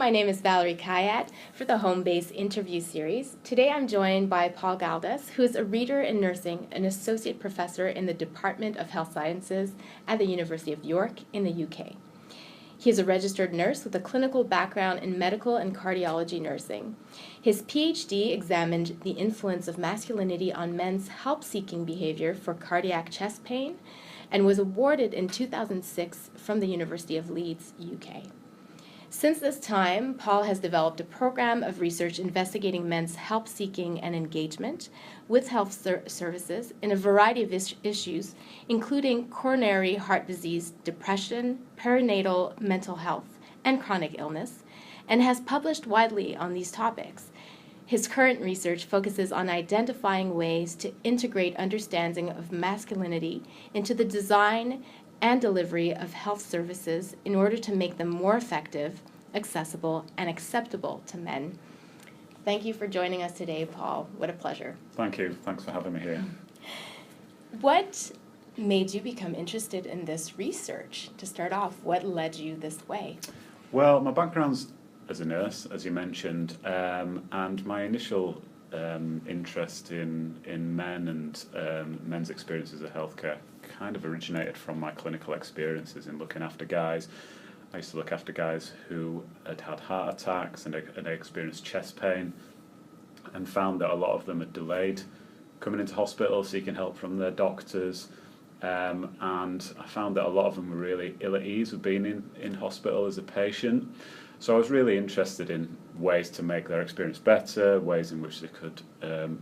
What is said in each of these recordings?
my name is Valerie Khayat for the Homebase interview series. Today I'm joined by Paul Galdas, who is a reader in nursing, an associate professor in the Department of Health Sciences at the University of York in the UK. He is a registered nurse with a clinical background in medical and cardiology nursing. His PhD examined the influence of masculinity on men's help-seeking behavior for cardiac chest pain and was awarded in 2006 from the University of Leeds, UK. Since this time, Paul has developed a program of research investigating men's help-seeking and engagement with health services in a variety of issues, including coronary heart disease, depression, perinatal mental health, and chronic illness, and has published widely on these topics. His current research focuses on identifying ways to integrate understanding of masculinity into the design and delivery of health services in order to make them more effective, accessible, and acceptable to men. Thank you for joining us today, Paul. What a pleasure. Thank you. Thanks for having me here. What made you become interested in this research? To start off, what led you this way? Well, my background's as a nurse, as you mentioned, and my initial interest in men and men's experiences of healthcare kind of originated from my clinical experiences in looking after guys. I used to look after guys who had had heart attacks and experienced chest pain, and found that a lot of them had delayed coming into hospital, seeking help from their doctors, and I found that a lot of them were really ill at ease with being in hospital as a patient. So I was really interested in ways to make their experience better, ways in which they could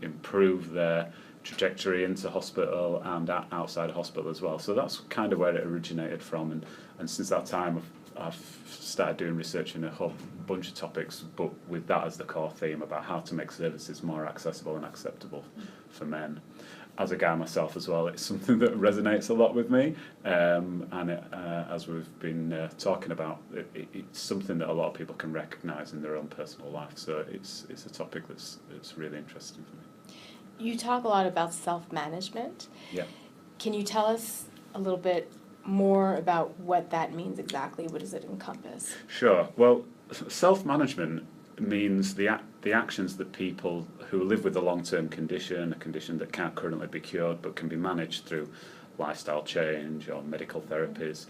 improve their trajectory into hospital and outside of hospital as well. So that's kind of where it originated from, and since that time I've started doing research in a whole bunch of topics, but with that as the core theme about how to make services more accessible and acceptable for men. As a guy myself as well, it's something that resonates a lot with me, and as we've been talking about, it's something that a lot of people can recognise in their own personal life. So it's a topic that's really interesting for me. You talk a lot about self-management. Yeah. Can you tell us a little bit more about what that means exactly? What does it encompass? Sure. Well, self-management means the actions that people who live with a long-term condition, a condition that can't currently be cured but can be managed through lifestyle change or medical therapies.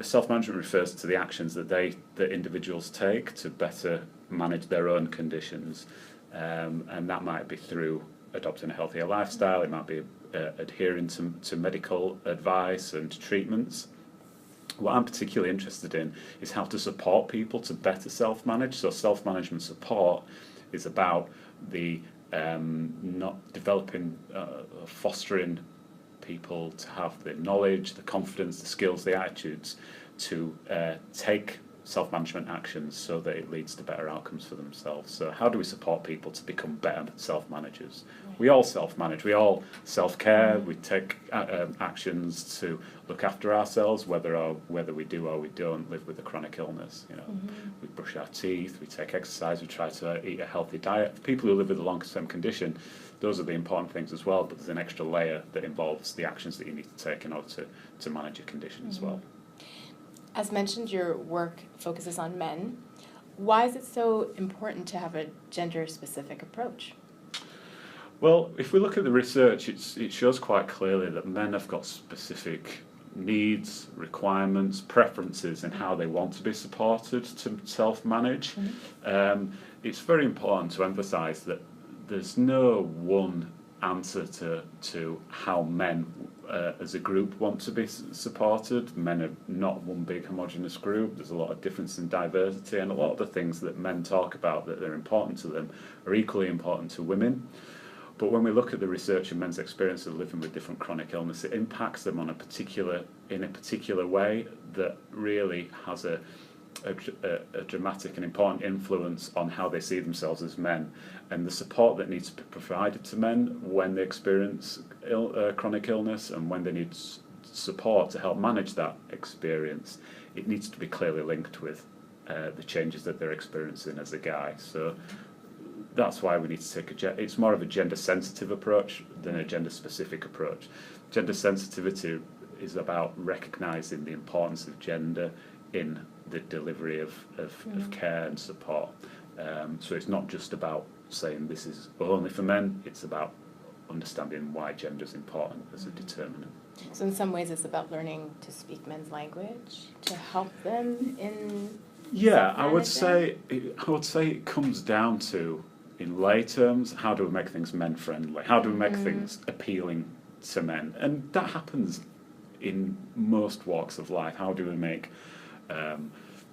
Self-management refers to the actions that individuals take to better manage their own conditions, and that might be through adopting a healthier lifestyle. It might be adhering to medical advice and treatments. What I'm particularly interested in is how to support people to better self-manage. So self-management support is about the not developing, fostering people to have the knowledge, the confidence, the skills, the attitudes to take self-management actions so that it leads to better outcomes for themselves. So how do we support people to become better self-managers? We all self-manage, we all self-care, we take actions to look after ourselves, whether we do or we don't live with a chronic illness. You know, we brush our teeth, we take exercise, we try to eat a healthy diet. For people who live with a long-term condition, those are the important things as well, but there's an extra layer that involves the actions that you need to take in order to manage your condition as well. As mentioned, your work focuses on men. Why is it so important to have a gender-specific approach? Well, if we look at the research, it shows quite clearly that men have got specific needs, requirements, preferences in how they want to be supported to self-manage. It's very important to emphasise that there's no one answer to how men as a group want to be supported. Men are not one big homogenous group. There's a lot of difference in diversity, and a lot of the things that men talk about that are important to them are equally important to women. But when we look at the research in men's experience of living with different chronic illness, it impacts them in a particular way that really has a dramatic and important influence on how they see themselves as men, and the support that needs to be provided to men when they experience chronic illness and when they need support to help manage that experience. It needs to be clearly linked with the changes that they're experiencing as a guy. So that's why we need to take it's more of a gender-sensitive approach than a gender-specific approach. Gender sensitivity is about recognising the importance of gender in the delivery of care and support. So it's not just about saying this is only for men, it's about understanding why gender is important as a determinant. So in some ways it's about learning to speak men's language, to help them in I would say it comes down to, in lay terms, how do we make things men friendly? How do we make things appealing to men? And that happens in most walks of life. How do we make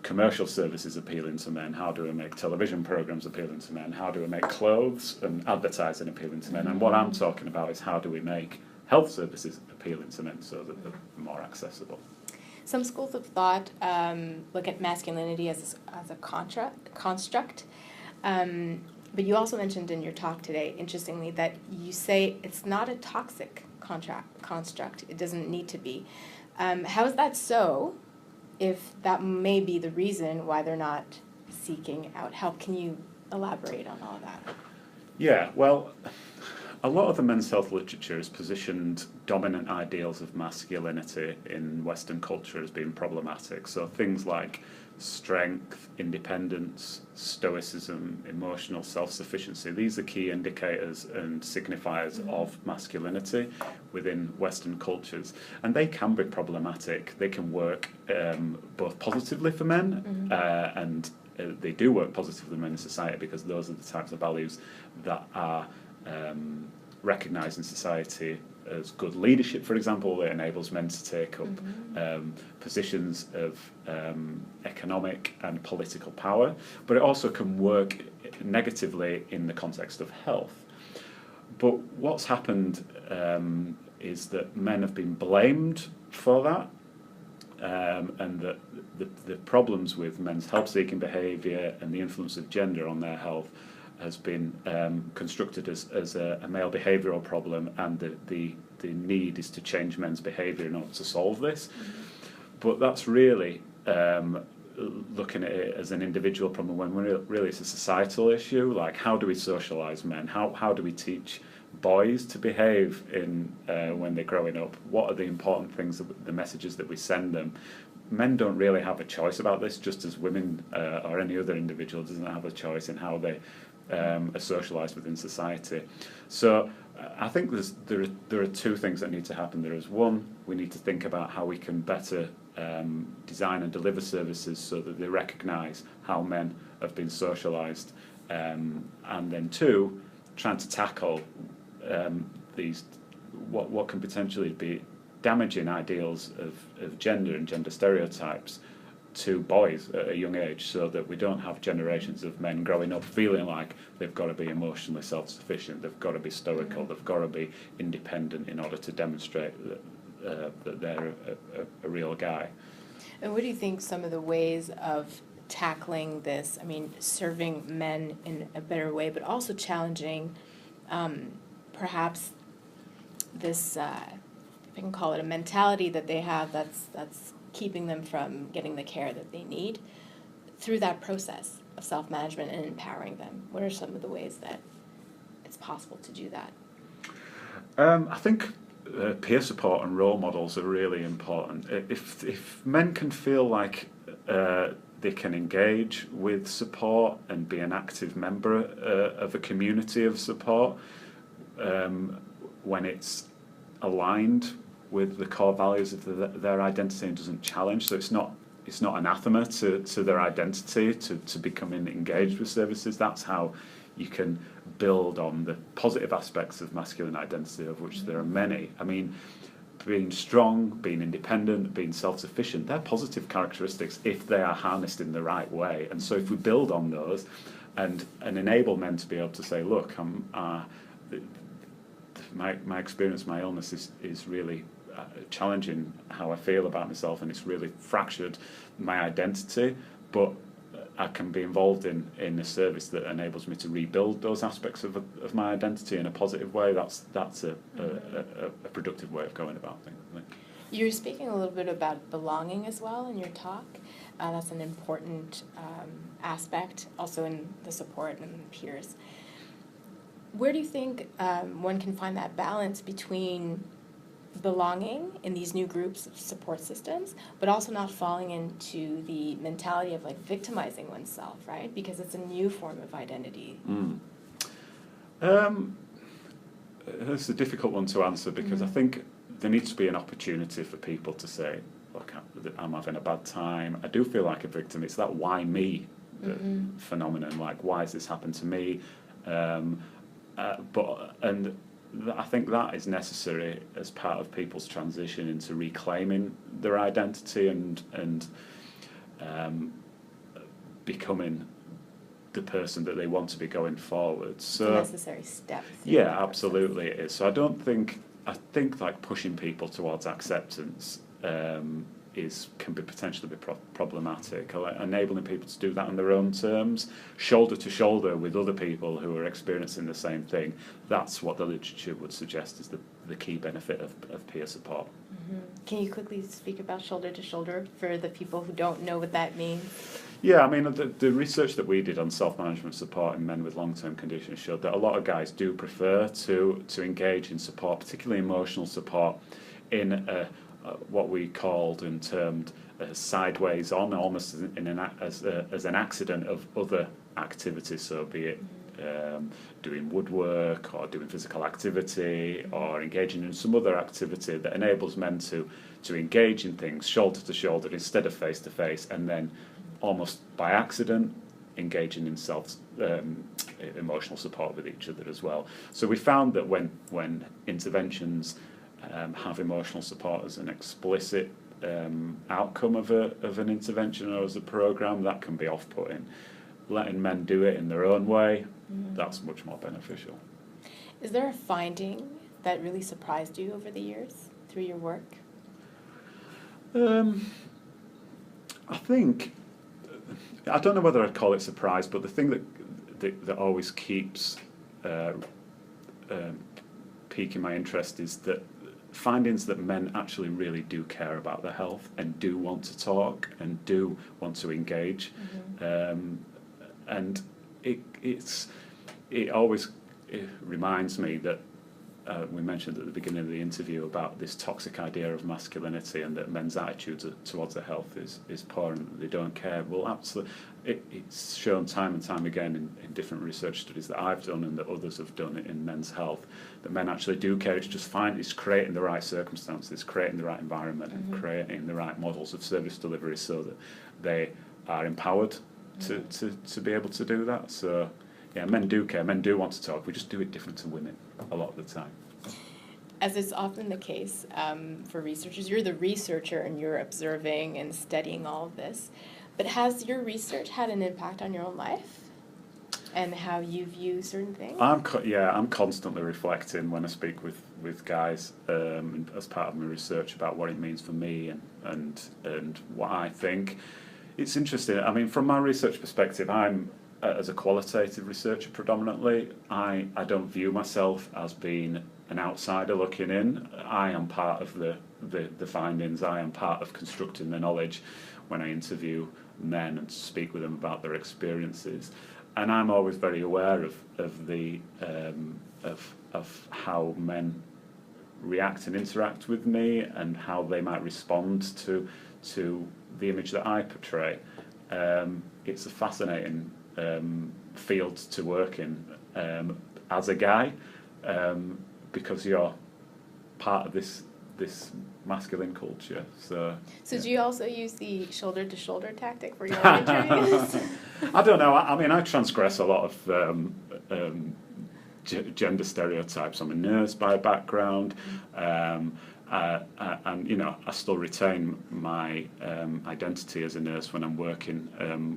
commercial services appealing to men? How do we make television programs appealing to men? How do we make clothes and advertising appealing to men? And what I'm talking about is how do we make health services appealing to men so that they're more accessible. Some schools of thought look at masculinity as a construct, but you also mentioned in your talk today, interestingly, that you say it's not a toxic construct. It doesn't need to be. How is that so, if that may be the reason why they're not seeking out help? Can you elaborate on all that? Yeah, well, a lot of the men's health literature has positioned dominant ideals of masculinity in Western culture as being problematic. So things like strength, independence, stoicism, emotional self-sufficiency, these are key indicators and signifiers of masculinity within Western cultures. And they can be problematic. They can work both positively for men and they do work positively for men in society because those are the types of values that are recognised in society as good leadership, for example. It enables men to take up positions of economic and political power, but it also can work negatively in the context of health. But what's happened is that men have been blamed for that, and that the problems with men's help-seeking behaviour and the influence of gender on their health has been constructed as a male behavioural problem, and the need is to change men's behaviour in order to solve this. But that's really looking at it as an individual problem when really it's a societal issue. Like, how do we socialise men? How do we teach boys to behave in when they're growing up? What are the important things, the messages that we send them? Men don't really have a choice about this, just as women or any other individual doesn't have a choice in how they are socialised within society. So I think there are two things that need to happen. There is one, we need to think about how we can better design and deliver services so that they recognise how men have been socialised, and then two, trying to tackle these what can potentially be damaging ideals of gender and gender stereotypes to boys at a young age, so that we don't have generations of men growing up feeling like they've got to be emotionally self-sufficient, they've got to be stoical, they've got to be independent in order to demonstrate that they're a real guy. And what do you think some of the ways of tackling this, I mean, serving men in a better way, but also challenging perhaps this, if I can call it a mentality that they have that's keeping them from getting the care that they need through that process of self-management and empowering them? What are some of the ways that it's possible to do that? I think peer support and role models are really important. If men can feel like they can engage with support and be an active member of a community of support when it's aligned with the core values of their identity and doesn't challenge, so it's not anathema to their identity to becoming engaged with services. That's how you can build on the positive aspects of masculine identity, of which there are many. I mean, being strong, being independent, being self-sufficient, they're positive characteristics if they are harnessed in the right way. And so if we build on those and enable men to be able to say, look, my experience, my illness is really challenging how I feel about myself, and it's really fractured my identity, but I can be involved in a service that enables me to rebuild those aspects of my identity in a positive way. That's a productive way of going about things, I think. You're speaking a little bit about belonging as well in your talk. That's an important aspect, also in the support and peers. Where do you think one can find that balance between belonging in these new groups of support systems, but also not falling into the mentality of like victimizing oneself, right? Because it's a new form of identity. It's a difficult one to answer because I think there needs to be an opportunity for people to say, look, I'm having a bad time. I do feel like a victim. It's that why me phenomenon, like why has this happened to me? I think that is necessary as part of people's transition into reclaiming their identity and becoming the person that they want to be going forward. So it's a necessary step. Yeah, absolutely it is. So I think like pushing people towards acceptance can be potentially problematic. Enabling people to do that on their own terms, shoulder to shoulder with other people who are experiencing the same thing. That's what the literature would suggest is the key benefit of peer support. Can you quickly speak about shoulder to shoulder for the people who don't know what that means? Yeah, I mean, the research that we did on self-management support in men with long-term conditions showed that a lot of guys do prefer to engage in support, particularly emotional support, in what we called and termed sideways on, almost as an accident of other activities, so be it doing woodwork or doing physical activity or engaging in some other activity that enables men to engage in things shoulder to shoulder instead of face to face, and then almost by accident engaging in emotional support with each other as well. So we found that when interventions have emotional support as an explicit outcome of an intervention or as a program, that can be off-putting. Letting men do it in their own way, that's much more beneficial. Is there a finding that really surprised you over the years through your work? I think, I don't know whether I'd call it surprise, but the thing that always keeps piquing my interest is that findings that men actually really do care about their health and do want to talk and do want to engage, and it always reminds me that we mentioned at the beginning of the interview about this toxic idea of masculinity and that men's attitudes towards their health is poor and that they don't care. Well, absolutely, it's shown time and time again in different research studies that I've done and that others have done in men's health, that men actually do care. It's creating the right circumstances, creating the right environment, and creating the right models of service delivery so that they are empowered to be able to do that. So yeah, men do care, men do want to talk. We just do it different to women a lot of the time. As is often the case for researchers, you're the researcher and you're observing and studying all of this. But has your research had an impact on your own life and how you view certain things? I'm constantly reflecting when I speak with guys as part of my research about what it means for me and what I think. It's interesting. I mean, from my research perspective, I'm as a qualitative researcher predominantly. I don't view myself as being an outsider looking in. I am part of the findings. I am part of constructing the knowledge when I interview men and speak with them about their experiences. And I'm always very aware of how men react and interact with me and how they might respond to the image that I portray. It's a fascinating field to work in as a guy, because you're part of this masculine culture. So yeah. Do you also use the shoulder to shoulder tactic for your interviews? I don't know. I mean, I transgress a lot of gender stereotypes. I'm a nurse by background. And I still retain my identity as a nurse when I'm working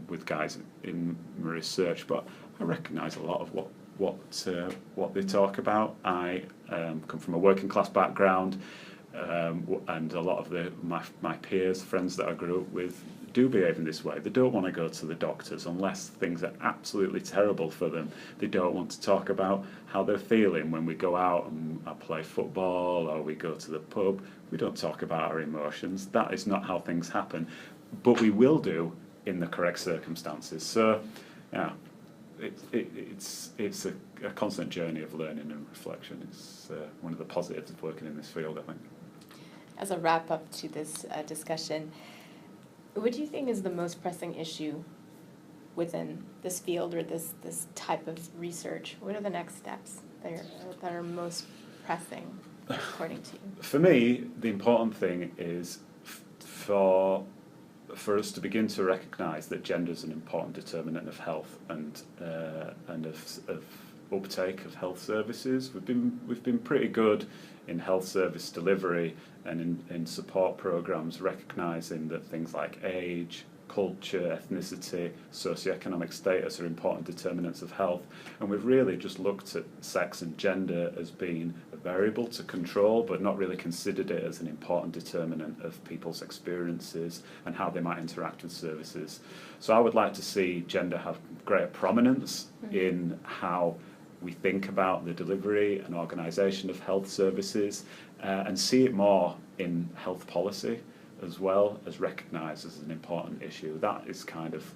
with guys in my research, but I recognise a lot of what they talk about. I come from a working class background, and a lot of my peers, friends that I grew up with, do behave in this way. They don't want to go to the doctors unless things are absolutely terrible for them. They don't want to talk about how they're feeling when we go out and I play football or we go to the pub. We don't talk about our emotions. That is not how things happen. But we will do in the correct circumstances. So, yeah, it's a constant journey of learning and reflection. It's one of the positives of working in this field, I think. as a wrap-up to this discussion, what do you think is the most pressing issue within this field or this type of research? What are the next steps that are most pressing, according to you? For me, the important thing is for us to begin to recognise that gender is an important determinant of health and of uptake of health services. We've been pretty good in health service delivery and in support programmes, recognising that things like age, culture, ethnicity, socioeconomic status are important determinants of health, and we've really just looked at sex and gender as being a variable to control, but not really considered it as an important determinant of people's experiences and how they might interact with services. So I would like to see gender have greater prominence in how we think about the delivery and organisation of health services, and see it more in health policy as well as recognised as an important issue. That is kind of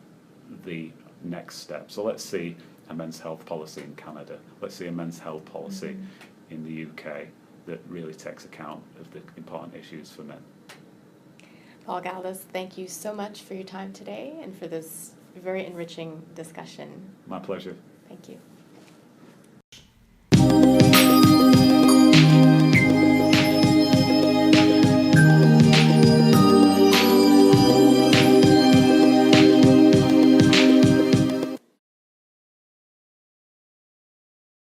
the next step. So let's see a men's health policy in Canada. Let's see a men's health policy in the UK that really takes account of the important issues for men. Paul Galdas, thank you so much for your time today and for this very enriching discussion. My pleasure. Thank you.